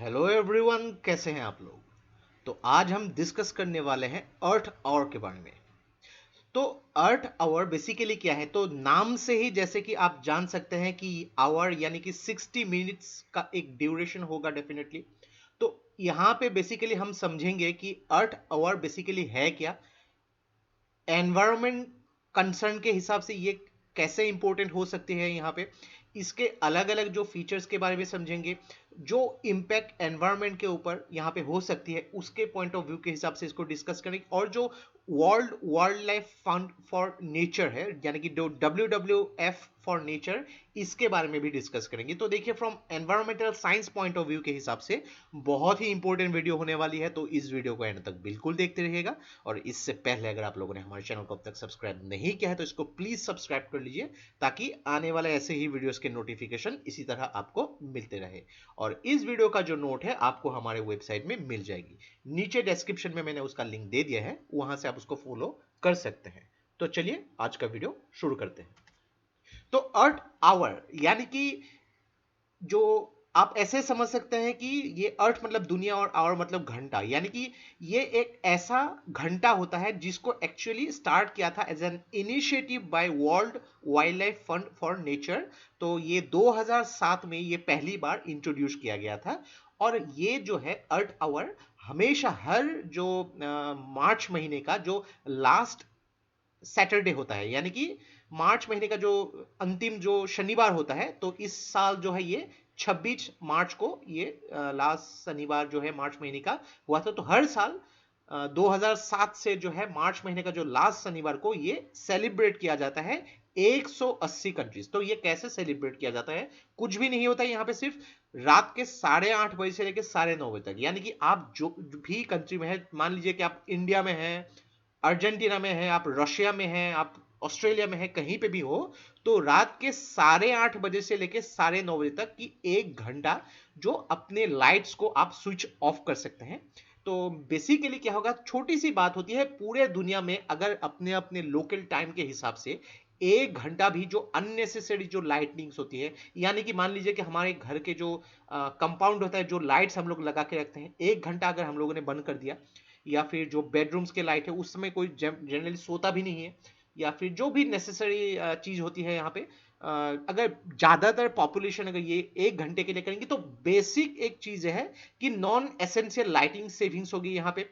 Hello everyone, कैसे हैं आप लोग। तो आज हम डिस्कस करने वाले हैं अर्थ आवर के बारे में। तो अर्थ आवर बेसिकली क्या है, तो नाम से ही जैसे कि आप जान सकते हैं कि आवर यानी कि 60 मिनट्स का एक ड्यूरेशन होगा डेफिनेटली। तो यहाँ पे बेसिकली हम समझेंगे कि अर्थ आवर बेसिकली है क्या, एनवायरमेंट कंसर्न के हिसाब से ये कैसे इंपॉर्टेंट हो सकती है। यहाँ पे इसके अलग अलग जो फीचर्स के बारे में समझेंगे, जो इम्पैक्ट एनवायरनमेंट के ऊपर यहाँ पे हो सकती है उसके पॉइंट ऑफ व्यू के हिसाब से इसको डिस्कस करेंगे। और जो world wild life fund for nature है यानी कि जो WWF फॉर नेचर, इसके बारे में भी डिस्कस करेंगे। तो देखिए, from environmental science point of view के हिसाब से बहुत ही इंपॉर्टेंट वीडियो होने वाली है, तो इस वीडियो को एंड तक बिल्कुल देखते रहिएगा। और इससे पहले अगर आप लोगों ने हमारे चैनल को अब तक सब्सक्राइब नहीं किया है तो इसको प्लीज सब्सक्राइब कर लीजिए, ताकि आने वाले ऐसे ही वीडियोस के नोटिफिकेशन इसी तरह आपको मिलते रहे। और इस वीडियो का जो नोट है आपको हमारे वेबसाइट में मिल जाएगी, नीचे डिस्क्रिप्शन में मैंने उसका लिंक दे दिया है, वहां से आप उसको फॉलो कर सकते हैं। तो चलिए आज का वीडियो शुरू करते हैं। तो अर्थ आवर यानी कि जो आप ऐसे समझ सकते हैं कि ये अर्थ मतलब दुनिया और आवर मतलब घंटा, यानी कि ये एक ऐसा घंटा होता है जिसको एक्चुअली स्टार्ट किया था as an initiative by World wild life fund for nature. तो ये 2007 में ये पहली बार इंट्रोड्यूस किया गया था। और ये जो है अर्थ आवर हमेशा हर जो मार्च महीने का जो लास्ट सैटरडे होता है, यानी कि मार्च महीने का जो अंतिम जो शनिवार होता है, तो इस साल जो है ये 26 मार्च को ये लास्ट शनिवार जो है मार्च महीने का हुआ था। तो हर साल 2007 से जो है मार्च महीने का जो लास्ट शनिवार को ये सेलिब्रेट किया जाता है 180 कंट्रीज। तो ये कैसे सेलिब्रेट किया जाता है, कुछ भी नहीं होता है यहाँ पे, सिर्फ रात के 8:30 बजे से लेकर 9:30 बजे तक, यानी कि आप जो भी कंट्री में है, मान लीजिए कि आप इंडिया में हैं, अर्जेंटीना में है, आप रशिया में हैं, आप ऑस्ट्रेलिया में है, कहीं पे भी हो, तो रात के 8:30 बजे से लेके 9:30 बजे तक की 1 घंटा जो अपने लाइट्स को आप स्विच ऑफ कर सकते हैं। तो बेसिकली क्या होगा, छोटी सी बात होती है, पूरे दुनिया में अगर अपने अपने लोकल टाइम के हिसाब से 1 घंटा भी जो अननेसेसरी जो लाइटनिंग्स होती है, यानी कि मान लीजिए कि हमारे घर के जो कंपाउंड होता है, जो लाइट्स हम लोग लगा के रखते हैं, 1 घंटा अगर हम लोगों ने बंद कर दिया, या फिर जो बेडरूम्स के लाइट है उस समय कोई जनरली सोता भी नहीं है, या फिर जो भी नेसेसरी चीज होती है यहाँ पे, अगर ज्यादातर पॉपुलेशन अगर ये 1 घंटे के लिए करेंगे, तो बेसिक एक चीज है कि नॉन एसेंशियल लाइटिंग सेविंग्स होगी, यहाँ पे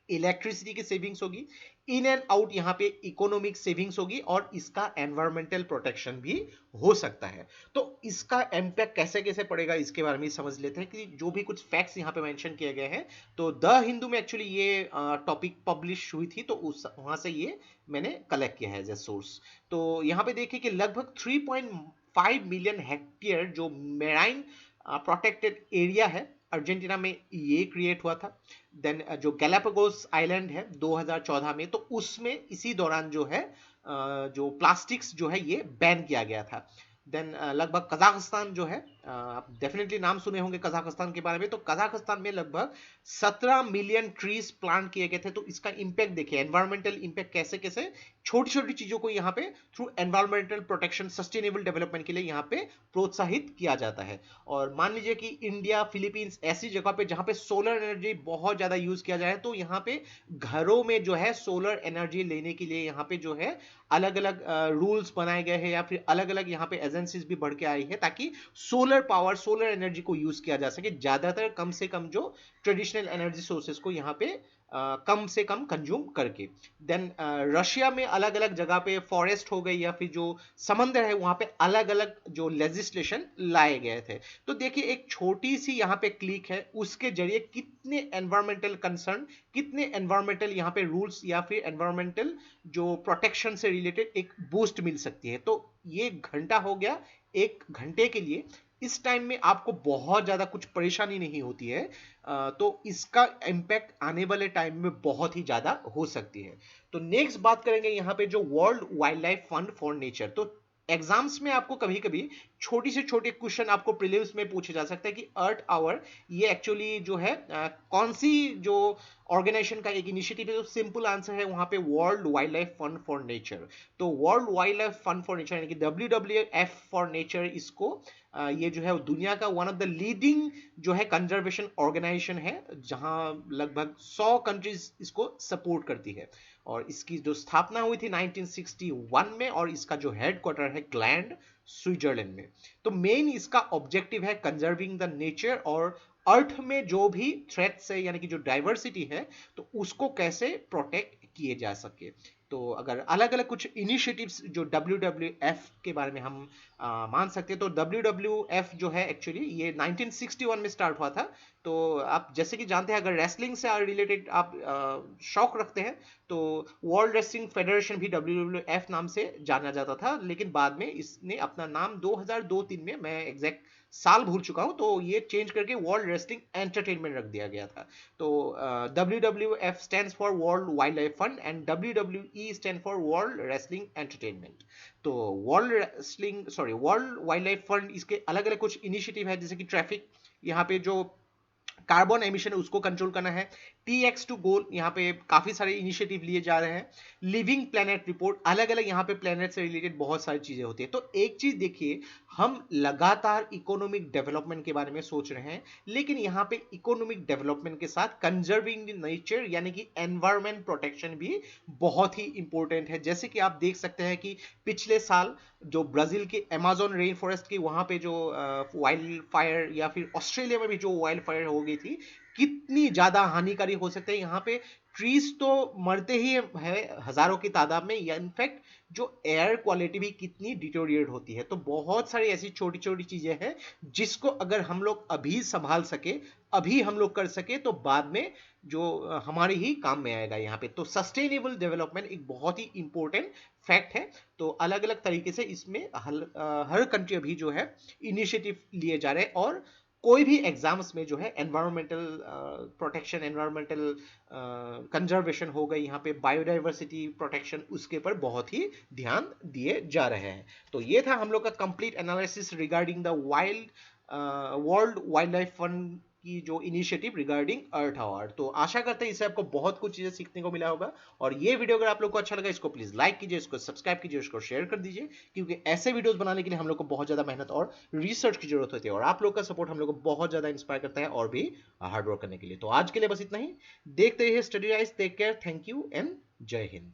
इलेक्ट्रिसिटी की सेविंग्स होगी, इन एंड आउट यहाँ पे इकोनॉमिक सेविंग्स होगी, और इसका एनवायरमेंटल प्रोटेक्शन भी हो सकता है। तो इसका इम्पैक्ट कैसे कैसे पड़ेगा इसके बारे में समझ लेते हैं, कि जो भी कुछ फैक्ट्स यहाँ पे मेंशन किए गए हैं। तो द हिंदू में एक्चुअली ये टॉपिक पब्लिश हुई थी, तो उस वहां से ये मैंने कलेक्ट किया है एज ए सोर्स। तो यहाँ पे देखिए कि लगभग 3.5 मिलियन हेक्टेयर जो मेराइन प्रोटेक्टेड एरिया है अर्जेंटीना में, ये क्रिएट हुआ था। देन जो गैलापागोस आइलैंड है 2014 में, तो उसमें इसी दौरान जो है जो प्लास्टिक्स जो है ये बैन किया गया था। देन लगभग कजाकिस्तान जो है, आप डेफिनेटली नाम सुने होंगे कजाकिस्तान के बारे में, तो कजाकिस्तान में लगभग 17 मिलियन ट्रीज प्लांट किए गए थे। तो इसका इंपैक्ट देखिए, एनवायरमेंटल इंपैक्ट कैसे कैसे छोटी छोटी चीजों को यहाँ पे through environmental protection sustainable development के लिए यहाँ पे प्रोत्साहित किया जाता है। और मान लीजिए कि इंडिया फिलीपींस ऐसी जगह पे जहाँ पे सोलर एनर्जी बहुत ज्यादा यूज किया जाए, तो यहाँ पे घरों में जो है सोलर एनर्जी लेने के लिए यहाँ पे जो है अलग अलग रूल्स बनाए गए हैं, या फिर अलग अलग यहाँ पे एजेंसीज भी बढ़ के आई है, ताकि सोलर पावर सोलर एनर्जी को यूज किया जा सके, ज्यादातर कम से कम जो ट्रेडिशनल एनर्जी सोर्सेज को यहाँ पे कम से कम कंज्यूम करके। देन रशिया में अलग अलग जगह पे फॉरेस्ट हो गई, या फिर जो समंदर है वहां पे अलग अलग जो लेजिस्लेशन लाए गए थे। तो देखिए, एक छोटी सी यहाँ पे क्लिक है, उसके जरिए कितने एनवायरमेंटल कंसर्न, कितने एनवायरमेंटल यहाँ पे रूल्स या फिर एनवायरमेंटल जो प्रोटेक्शन से रिलेटेड एक बूस्ट मिल सकती है। तो ये घंटा हो गया 1 घंटे के लिए, इस टाइम में आपको बहुत ज्यादा कुछ परेशानी नहीं होती है। तो इसका इम्पैक्ट आने वाले टाइम में बहुत ही ज्यादा हो सकती है। तो नेक्स्ट बात करेंगे यहाँ पे जो world wild life fund for nature. तो एग्जाम्स में आपको कभी कभी छोटी से छोटे क्वेश्चन आपको प्रीलिम्स में पूछे जा सकते हैं कि अर्थ आवर ये एक्चुअली जो है कौन सी जो ऑर्गेनाइजेशन का एक इनिशिएटिव है। जो सिंपल आंसर है वहां पे world wild life fund for nature. तो world wild life fund for nature यानी कि WWF फॉर नेचर, इसको ये जो है दुनिया का वन ऑफ द लीडिंग जो है कंजर्वेशन ऑर्गेनाइजेशन है, जहां लगभग 100 कंट्रीज इसको सपोर्ट करती है। और इसकी जो स्थापना हुई थी 1961 में, और इसका जो हेडक्वार्टर है ग्लैंड, स्विट्जरलैंड में। तो मेन इसका ऑब्जेक्टिव है कंजर्विंग द नेचर, और अर्थ में जो भी थ्रेट्स है यानी कि जो डाइवर्सिटी है तो उसको कैसे प्रोटेक्ट किए जा सके। तो अगर अलग अलग कुछ इनिशिएटिव्स जो WWF के बारे में हम मान सकते हैं, तो WWF जो है एक्चुअली ये 1961 में स्टार्ट हुआ था। तो आप जैसे कि जानते हैं, अगर रेसलिंग से रिलेटेड आप शौक रखते हैं तो वर्ल्ड रेसलिंग फेडरेशन भी WWF नाम से जाना जाता था, लेकिन बाद में इसने अपना नाम 2002-3 में, मैं एग्जैक्ट साल भूल चुका हूं, तो ये चेंज करके वर्ल्ड रेसलिंग एंटरटेनमेंट रख दिया गया था। तो WWF stands for world wild life fund and WWE stand for world wrestling entertainment. तो वर्ल्ड वाइल्ड लाइफ फंड, इसके अलग अलग कुछ इनिशिएटिव है, जैसे कि ट्रैफिक, यहाँ पे जो कार्बन एमिशन उसको कंट्रोल करना है। TX2 गोल, यहाँ पे काफी सारे इनिशिएटिव लिए जा रहे हैं। लिविंग प्लेनेट रिपोर्ट, अलग अलग यहाँ पे प्लेनेट से रिलेटेड बहुत सारी चीजें होती है। तो एक चीज देखिए, हम लगातार इकोनॉमिक डेवलपमेंट के बारे में सोच रहे हैं, लेकिन यहाँ पे इकोनॉमिक डेवलपमेंट के साथ कंजर्विंग नेचर यानी कि एनवायरमेंट प्रोटेक्शन भी बहुत ही इंपॉर्टेंट है। जैसे कि आप देख सकते हैं कि पिछले साल जो ब्राजील के अमेज़न रेन फॉरेस्ट की वहां पे जो वाइल्ड फायर, या फिर ऑस्ट्रेलिया में भी जो वाइल्ड फायर हो गई थी, कितनी ज्यादा हानिकारी हो सकते हैं। यहाँ पे ट्रीज तो मरते ही है हजारों की तादाद में, या इनफैक्ट जो एयर क्वालिटी भी कितनी डिटोरिएट होती है। तो बहुत सारी ऐसी छोटी छोटी चीजें हैं जिसको अगर हम लोग अभी संभाल सके, अभी हम लोग कर सके, तो बाद में जो हमारे ही काम में आएगा। यहाँ पे तो सस्टेनेबल डेवलपमेंट एक बहुत ही इंपॉर्टेंट फैक्ट है। तो अलग अलग तरीके से इसमें हर कंट्री अभी जो है इनिशिएटिव लिए जा रहे हैं, और कोई भी एग्जाम्स में जो है एनवायरमेंटल प्रोटेक्शन, एनवायरमेंटल कंजर्वेशन हो गई, यहाँ पे बायोडाइवर्सिटी प्रोटेक्शन, उसके ऊपर बहुत ही ध्यान दिए जा रहे हैं। तो ये था हम लोग का complete analysis regarding the world wild life fund की जो इनिशिएटिव रिगार्डिंग अर्थ आवर। तो आशा करते हैं इससे आपको बहुत कुछ चीजें सीखने को मिला होगा। और ये वीडियो अगर आप लोग को अच्छा लगा, इसको प्लीज लाइक कीजिए, इसको सब्सक्राइब कीजिए, इसको शेयर कर दीजिए, क्योंकि ऐसे वीडियोस बनाने के लिए हम लोग को बहुत ज्यादा मेहनत और रिसर्च की जरूरत होती है, और आप लोग का सपोर्ट हम लोग को बहुत ज्यादा इंस्पायर करता है और भी हार्ड वर्क करने के लिए। तो आज के लिए बस इतना ही। देखते रहिए Study Rise. Take care, thank you and Jai Hind.